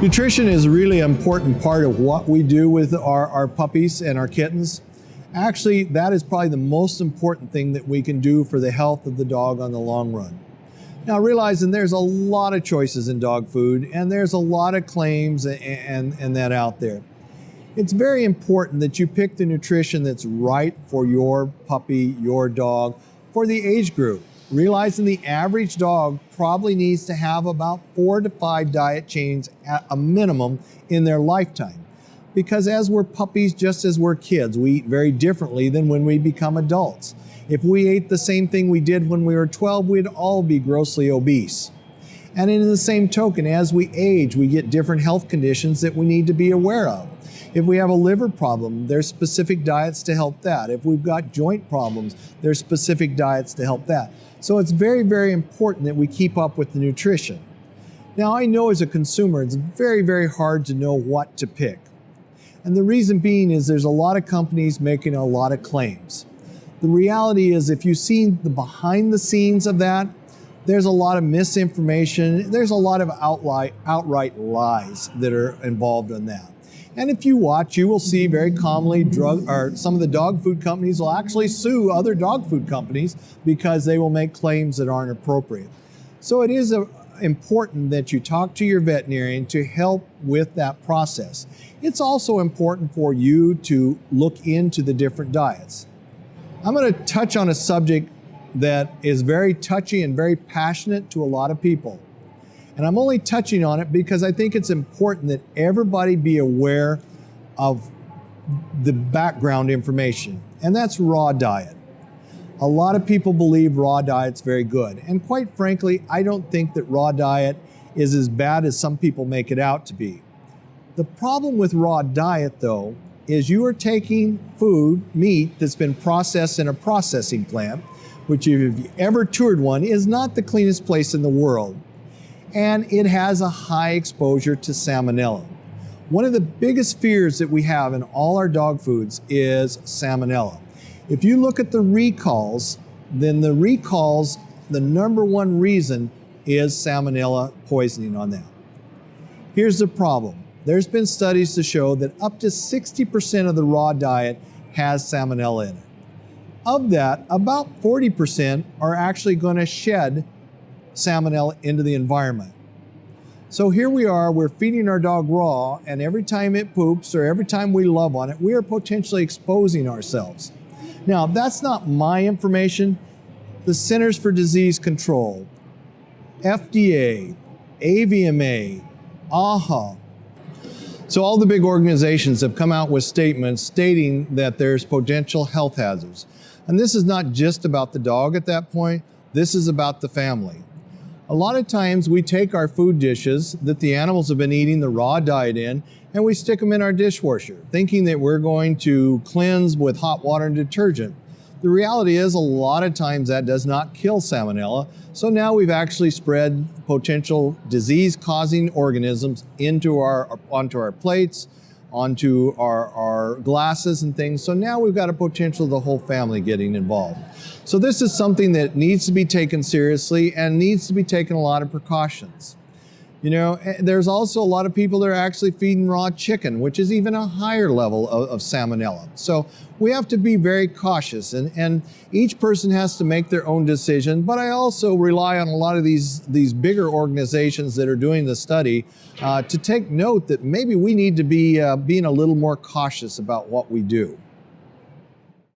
Nutrition is a really important part of what we do with our puppies and our kittens. Actually, that is probably the most important thing that we can do for the health of the dog on the long run. Now, realizing there's a lot of choices in dog food and there's a lot of claims and that out there. It's very important that you pick the nutrition that's right for your puppy, your dog, for the age group. Realizing the average dog probably needs to have about 4 to 5 diet changes at a minimum in their lifetime. Because as we're puppies, just as we're kids, we eat very differently than when we become adults. If we ate the same thing we did when we were 12, we'd all be grossly obese. And in the same token, as we age, we get different health conditions that we need to be aware of. If we have a liver problem, there's specific diets to help that. If we've got joint problems, there's specific diets to help that. So it's very, very important that we keep up with the nutrition. Now, I know as a consumer, it's very, very hard to know what to pick. And the reason being is there's a lot of companies making a lot of claims. The reality is if you've seen the behind the scenes of that, there's a lot of misinformation. There's a lot of outright lies that are involved in that. And if you watch, you will see very commonly some of the dog food companies will actually sue other dog food companies because they will make claims that aren't appropriate. So it is important that you talk to your veterinarian to help with that process. It's also important for you to look into the different diets. I'm going to touch on a subject that is very touchy and very passionate to a lot of people. And I'm only touching on it because I think it's important that everybody be aware of the background information, and that's raw diet. A lot of people believe raw diet's very good, and quite frankly, I don't think that raw diet is as bad as some people make it out to be. The problem with raw diet, though, is you are taking meat that's been processed in a processing plant, which if you've ever toured one, is not the cleanest place in the world. And it has a high exposure to salmonella. One of the biggest fears that we have in all our dog foods is salmonella. If you look at the recalls, then the number one reason is salmonella poisoning on that. Here's the problem. There's been studies to show that up to 60% of the raw diet has salmonella in it. Of that, about 40% are actually going to shed salmonella into the environment. So here we are, we're feeding our dog raw, and every time it poops or every time we love on it, we are potentially exposing ourselves. Now, that's not my information. The Centers for Disease Control, FDA, AVMA, AHA. So all the big organizations have come out with statements stating that there's potential health hazards. And this is not just about the dog at that point, this is about the family. A lot of times we take our food dishes that the animals have been eating the raw diet in and we stick them in our dishwasher, thinking that we're going to cleanse with hot water and detergent. The reality is a lot of times that does not kill salmonella. So now we've actually spread potential disease-causing organisms onto our plates, onto our glasses and things. So now we've got a potential of the whole family getting involved. So this is something that needs to be taken seriously and needs to be taken a lot of precautions. You know, there's also a lot of people that are actually feeding raw chicken, which is even a higher level of salmonella. So we have to be very cautious, and each person has to make their own decision. But I also rely on a lot of these bigger organizations that are doing the study to take note that maybe we need to be being a little more cautious about what we do.